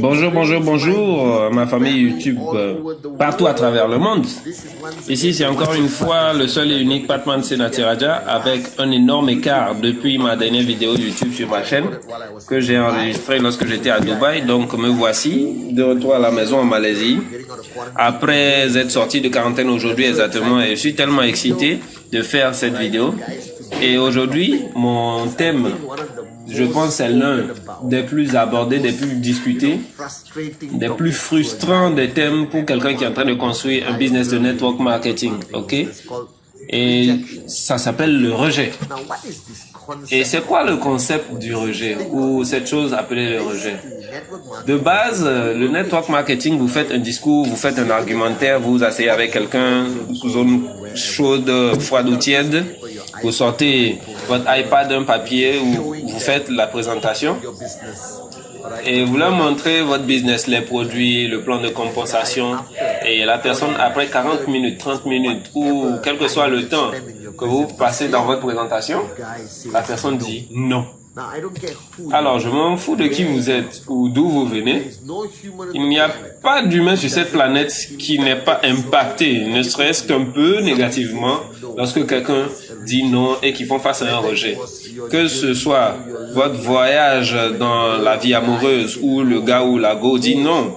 Bonjour, ma famille YouTube partout à travers le monde. Ici, c'est encore une fois le seul et unique Patman Senatiraja avec un énorme écart depuis ma dernière vidéo YouTube sur ma chaîne que j'ai enregistrée lorsque j'étais à Dubaï. Donc, me voici de retour à la maison en Malaisie après être sorti de quarantaine aujourd'hui exactement et je suis tellement excité de faire cette vidéo. Et aujourd'hui, mon thème, je pense, c'est l'un des plus abordés, des plus discutés, des plus frustrants des thèmes pour quelqu'un qui est en train de construire un business de network marketing, ok? Et ça s'appelle le rejet. Et c'est quoi le concept du rejet ou cette chose appelée le rejet? De base, le network marketing, vous faites un discours, vous faites un argumentaire, vous vous asseyez avec quelqu'un sous zone chaude, froide ou tiède, vous sortez votre iPad, un papier où vous faites la présentation et vous leur montrez votre business, les produits, le plan de compensation et la personne après 40 minutes, 30 minutes ou quel que soit le temps que vous passez dans votre présentation, la personne dit non. Alors, je m'en fous de qui vous êtes ou d'où vous venez. Il n'y a pas d'humain sur cette planète qui n'est pas impacté, ne serait-ce qu'un peu négativement, lorsque quelqu'un dit non et qu'ils font face à un rejet. Que ce soit votre voyage dans la vie amoureuse où le gars ou la go dit non,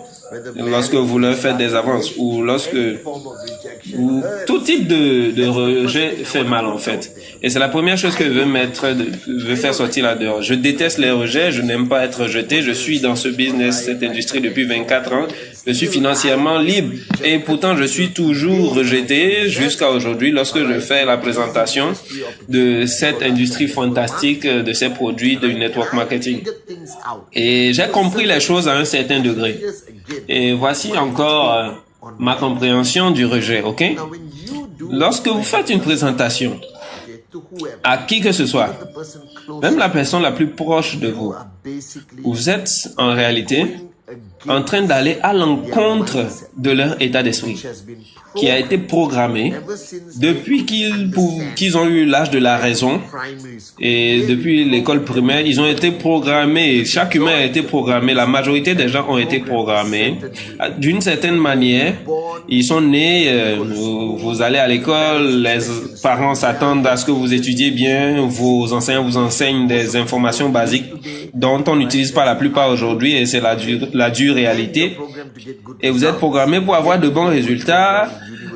lorsque vous leur faites des avances ou lorsque tout type de rejet fait mal en fait. Et c'est la première chose que je veux faire sortir là dehors. Je déteste les rejets, je n'aime pas être rejeté. Je suis dans ce business, cette industrie depuis 24 ans. Je suis financièrement libre et pourtant je suis toujours rejeté jusqu'à aujourd'hui lorsque je fais la présentation de cette industrie fantastique, de ces produits de network marketing. Et j'ai compris les choses à un certain degré. Et voici encore ma compréhension du rejet, ok? Lorsque vous faites une présentation à qui que ce soit, même la personne la plus proche de vous, vous êtes en réalité en train d'aller à l'encontre de leur état d'esprit qui a été programmé depuis qu'ils ont eu l'âge de la raison et depuis l'école primaire, ils ont été programmés, chaque humain a été programmé, la majorité des gens ont été programmés. D'une certaine manière, ils sont nés, vous allez à l'école, les parents s'attendent à ce que vous étudiez bien, vos enseignants vous enseignent des informations basiques dont on n'utilise pas la plupart aujourd'hui et c'est la dure réalité. Et vous êtes programmé pour avoir de bons résultats,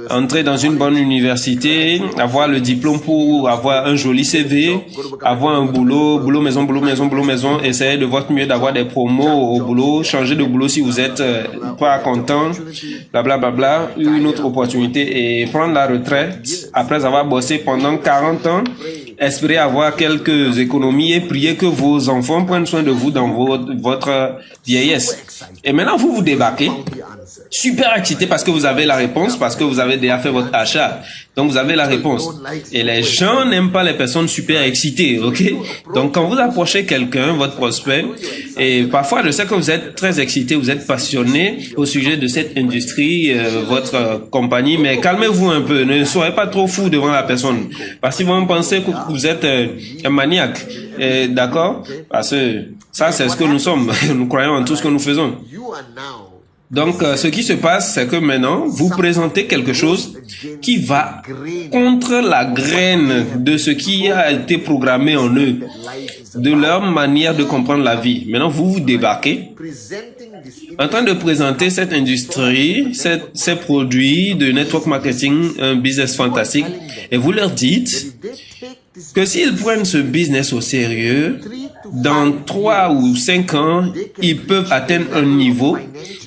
entrer dans une bonne université, avoir le diplôme pour avoir un joli CV, avoir un boulot maison, essayer de votre mieux d'avoir des promos au boulot, changer de boulot si vous êtes pas content, blablabla, une autre opportunité et prendre la retraite après avoir bossé pendant 40 ans, espérer avoir quelques économies et prier que vos enfants prennent soin de vous dans votre vieillesse. Et maintenant, vous débarquez, super excité parce que vous avez la réponse, parce que vous avez déjà fait votre achat. Donc, vous avez la réponse. Et les gens n'aiment pas les personnes super excitées, ok? Donc, quand vous approchez quelqu'un, votre prospect, et parfois, je sais que vous êtes très excité, vous êtes passionné au sujet de cette industrie, votre compagnie, mais calmez-vous un peu, ne soyez pas trop fou devant la personne. Parce qu'ils vont penser que vous êtes un maniaque, d'accord? Parce que ça, c'est ce que nous sommes. Nous croyons en tout ce que nous faisons. Donc, ce qui se passe, c'est que maintenant, vous présentez quelque chose qui va contre la graine de ce qui a été programmé en eux, de leur manière de comprendre la vie. Maintenant, vous débarquez en train de présenter cette industrie, ces produits de network marketing, un business fantastique, et vous leur dites que s'ils prennent ce business au sérieux, dans 3 ou 5 ans, ils peuvent atteindre un niveau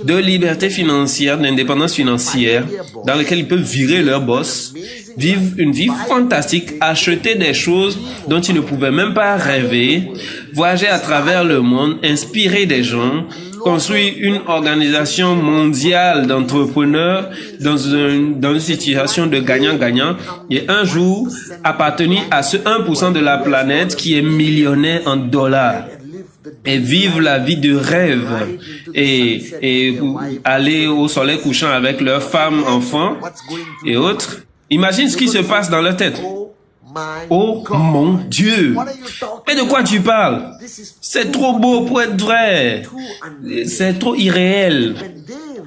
de liberté financière, d'indépendance financière, dans lequel ils peuvent virer leur boss, vivre une vie fantastique, acheter des choses dont ils ne pouvaient même pas rêver, voyager à travers le monde, inspirer des gens, construire une organisation mondiale d'entrepreneurs dans une situation de gagnant-gagnant et un jour appartenir à ce 1% de la planète qui est millionnaire en dollars et vivre la vie de rêve et aller au soleil couchant avec leurs femmes, enfants et autres. Imagine ce qui se passe dans leur tête. Oh mon Dieu! Mais de quoi tu parles? C'est trop beau pour être vrai. C'est trop irréel.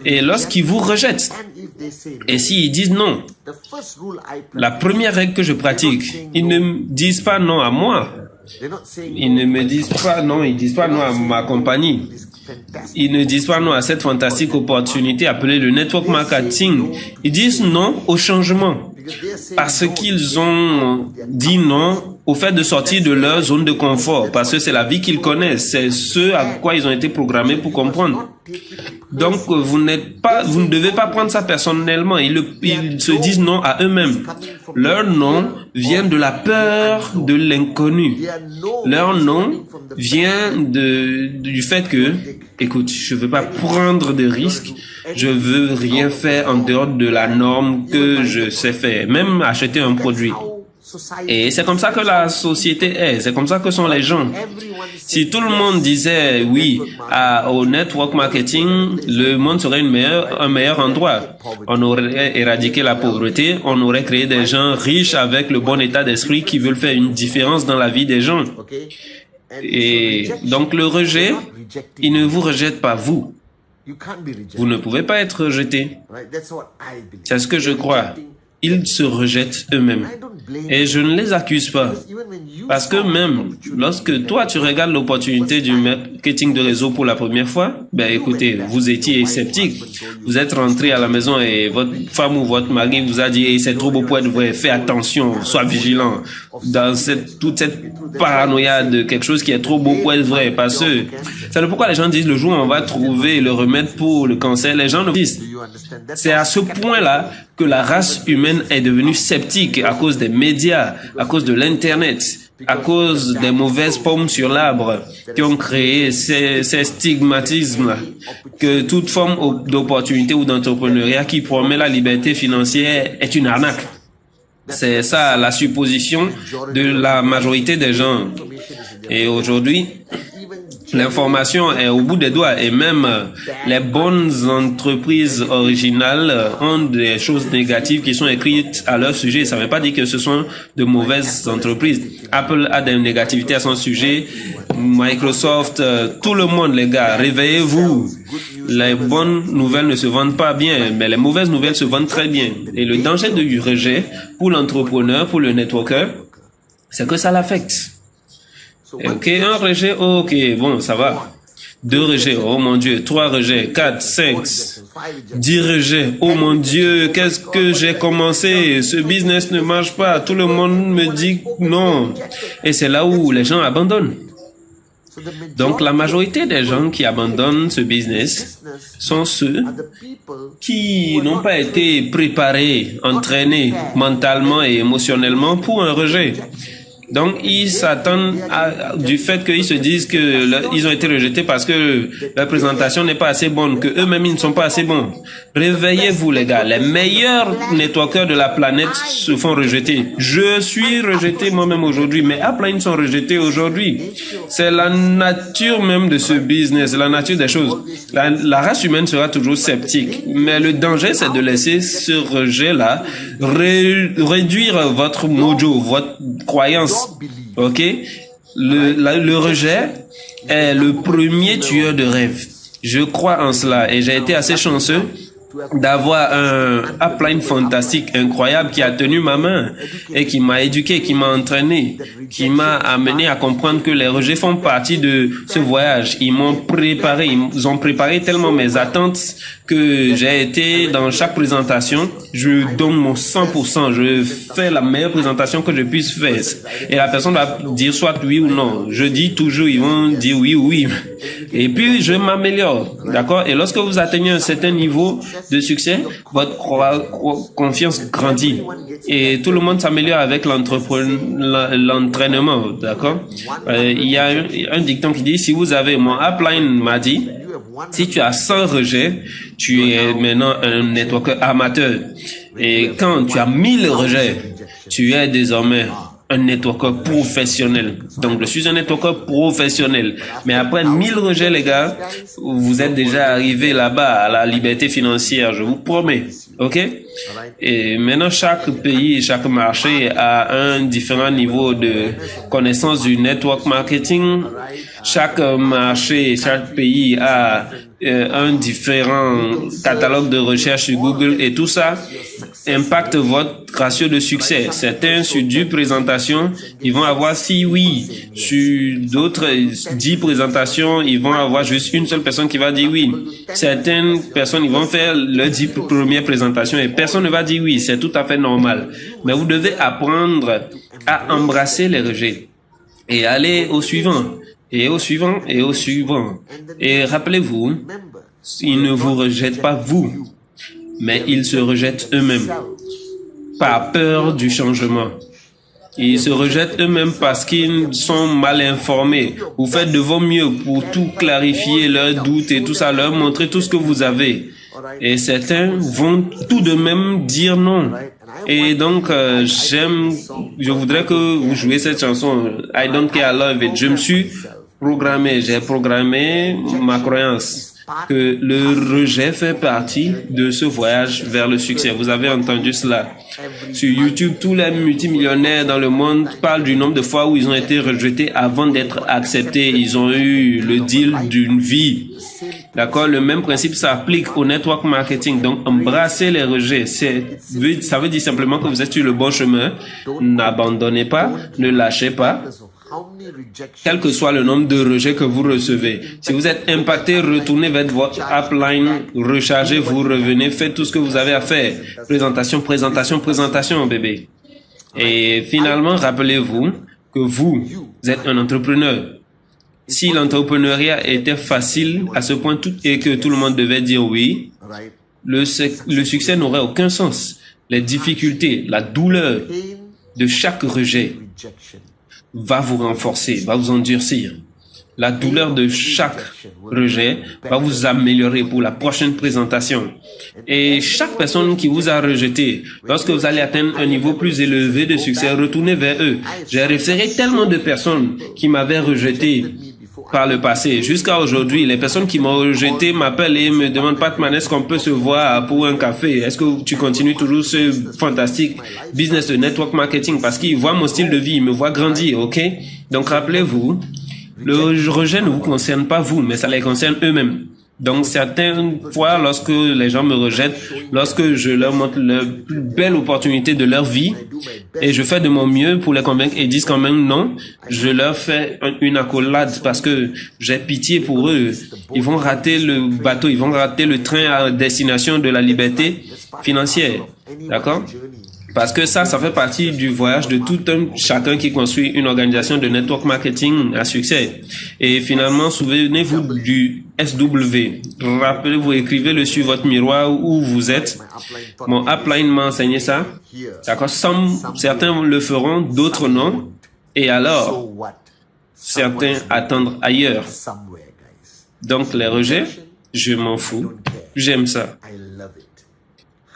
Et lorsqu'ils vous rejettent, et s'ils disent non, la première règle que je pratique, ils ne me disent pas non à moi. Ils ne me disent pas non, ils disent pas non à ma compagnie. Ils ne disent pas non à cette fantastique opportunité appelée le network marketing. Ils disent non au changement. Parce qu'ils ont dit non au fait de sortir de leur zone de confort. Parce que c'est la vie qu'ils connaissent. C'est ce à quoi ils ont été programmés pour comprendre. Donc, vous ne devez pas prendre ça personnellement. Ils se disent non à eux-mêmes. Leur non vient de la peur de l'inconnu. Leur non vient du fait que, écoute, je veux pas prendre de risques. Je veux rien faire en dehors de la norme que je sais faire. Même acheter un produit. Et c'est comme ça que la société est, c'est comme ça que sont les gens. Si tout le monde disait oui au network marketing, le monde serait un meilleur endroit. On aurait éradiqué la pauvreté, on aurait créé des gens riches avec le bon état d'esprit qui veulent faire une différence dans la vie des gens. Et donc le rejet, il ne vous rejette pas vous. Vous ne pouvez pas être rejeté. C'est ce que je crois. Ils se rejettent eux-mêmes. Et je ne les accuse pas. Parce que même lorsque toi, tu regardes l'opportunité du marketing de réseau pour la première fois, ben écoutez, vous étiez sceptique. Vous êtes rentré à la maison et votre femme ou votre mari vous a dit hey, c'est trop beau pour être vrai, fais attention, sois vigilant. Dans toute cette paranoïa de quelque chose qui est trop beau pour être vrai. Parce que c'est pourquoi les gens disent le jour où on va trouver le remède pour le cancer, les gens le disent. C'est à ce point-là que la race humaine est devenue sceptique à cause des médias, à cause de l'Internet, à cause des mauvaises pommes sur l'arbre qui ont créé ces stigmatismes que toute forme d'opportunité ou d'entrepreneuriat qui promet la liberté financière est une arnaque. C'est ça la supposition de la majorité des gens. Et aujourd'hui, l'information est au bout des doigts et même les bonnes entreprises originales ont des choses négatives qui sont écrites à leur sujet. Ça ne veut pas dire que ce sont de mauvaises entreprises. Apple a des négativités à son sujet. Microsoft, tout le monde, les gars, réveillez-vous. Les bonnes nouvelles ne se vendent pas bien, mais les mauvaises nouvelles se vendent très bien. Et le danger du rejet pour l'entrepreneur, pour le networker, c'est que ça l'affecte. Ok, un rejet, ok, bon, ça va. 2 rejets, oh mon Dieu, 3 rejets, 4, 5, 10 rejets, oh mon Dieu, qu'est-ce que j'ai commencé? Ce business ne marche pas, tout le monde me dit non. Et c'est là où les gens abandonnent. Donc la majorité des gens qui abandonnent ce business sont ceux qui n'ont pas été préparés, entraînés mentalement et émotionnellement pour un rejet. Donc, ils s'attendent du fait qu'ils se disent que ils ont été rejetés parce que leur présentation n'est pas assez bonne, que eux-mêmes ils ne sont pas assez bons. Réveillez-vous, les gars. Les meilleurs networkers de la planète se font rejeter. Je suis rejeté moi-même aujourd'hui, mais Upline sont rejetés aujourd'hui. C'est la nature même de ce business, la nature des choses. La race humaine sera toujours sceptique, mais le danger, c'est de laisser ce rejet-là réduire votre mojo, votre croyance. Ok, le rejet est le premier tueur de rêve. Je crois en cela et j'ai été assez chanceux d'avoir un upline fantastique, incroyable, qui a tenu ma main et qui m'a éduqué, qui m'a entraîné, qui m'a amené à comprendre que les rejets font partie de ce voyage. Ils m'ont préparé, ils ont préparé tellement mes attentes que j'ai été dans chaque présentation, je donne mon 100%, je fais la meilleure présentation que je puisse faire. Et la personne va dire soit oui ou non. Je dis toujours, ils vont dire oui ou oui. Et puis, je m'améliore, d'accord? Et lorsque vous atteignez un certain niveau de succès, votre confiance grandit. Et tout le monde s'améliore avec l'entraînement, d'accord? Il y a un dicton qui dit, si vous avez, mon upline m'a dit, si tu as 100 rejets, tu es maintenant un networker amateur. Et quand tu as 1000 rejets, tu es désormais un networker professionnel. Donc, je suis un networker professionnel. Mais après 1000 rejets, les gars, vous êtes déjà arrivé là-bas à la liberté financière, je vous promets. OK? Et maintenant, chaque pays, chaque marché a un différent niveau de connaissance du network marketing. Chaque marché, chaque pays a un différent catalogue de recherche sur Google et tout ça impacte votre ratio de succès. Certains, sur 10 présentations, ils vont avoir 6 oui. Sur d'autres 10 présentations, ils vont avoir juste une seule personne qui va dire oui. Certaines personnes, ils vont faire leurs 10 premières présentations et personne ne va dire oui. C'est tout à fait normal. Mais vous devez apprendre à embrasser les rejets et aller au suivant. Et au suivant, et au suivant. Et rappelez-vous, ils ne vous rejettent pas vous, mais ils se rejettent eux-mêmes, par peur du changement. Ils se rejettent eux-mêmes parce qu'ils sont mal informés. Vous faites de vos mieux pour tout clarifier, leurs doutes et tout ça, leur montrer tout ce que vous avez. Et certains vont tout de même dire non. Et donc, je voudrais que vous jouiez cette chanson, I Don't Care, I Love It. Je me suis j'ai programmé ma croyance que le rejet fait partie de ce voyage vers le succès. Vous avez entendu cela. Sur YouTube, tous les multimillionnaires dans le monde parlent du nombre de fois où ils ont été rejetés avant d'être acceptés. Ils ont eu le deal d'une vie. D'accord? Le même principe s'applique au network marketing. Donc, embrasser les rejets, ça veut dire simplement que vous êtes sur le bon chemin. N'abandonnez pas, ne lâchez pas. Quel que soit le nombre de rejets que vous recevez. Si vous êtes impacté, retournez vers votre upline, rechargez, vous revenez, faites tout ce que vous avez à faire. Présentation, présentation, présentation, bébé. Et finalement, rappelez-vous que vous êtes un entrepreneur. Si l'entrepreneuriat était facile à ce point et que tout le monde devait dire oui, le succès n'aurait aucun sens. Les difficultés, la douleur de chaque rejet va vous renforcer, va vous endurcir. La douleur de chaque rejet va vous améliorer pour la prochaine présentation. Et chaque personne qui vous a rejeté, lorsque vous allez atteindre un niveau plus élevé de succès, retournez vers eux. J'ai référé tellement de personnes qui m'avaient rejeté par le passé. Jusqu'à aujourd'hui, les personnes qui m'ont rejeté m'appellent et me demandent, Patman, est-ce qu'on peut se voir pour un café? Est-ce que tu continues toujours ce fantastique business de network marketing? Parce qu'ils voient mon style de vie, ils me voient grandir, ok? Donc rappelez-vous, le rejet ne vous concerne pas vous, mais ça les concerne eux-mêmes. Donc, certaines fois, lorsque les gens me rejettent, lorsque je leur montre la plus belle opportunité de leur vie, et je fais de mon mieux pour les convaincre et disent quand même non, je leur fais une accolade parce que j'ai pitié pour eux. Ils vont rater le bateau, ils vont rater le train à destination de la liberté financière. D'accord? Parce que ça fait partie du voyage de tout chacun qui construit une organisation de network marketing à succès. Et finalement, souvenez-vous du SW. Rappelez-vous, écrivez-le sur votre miroir où vous êtes. Mon upline m'a enseigné ça. D'accord? Certains le feront, d'autres non. Et alors, certains attendent ailleurs. Donc, les rejets, je m'en fous. J'aime ça.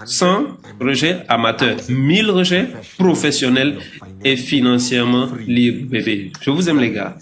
100 rejets amateurs, 1000 rejets professionnels et financièrement libres, bébé. Je vous aime, les gars.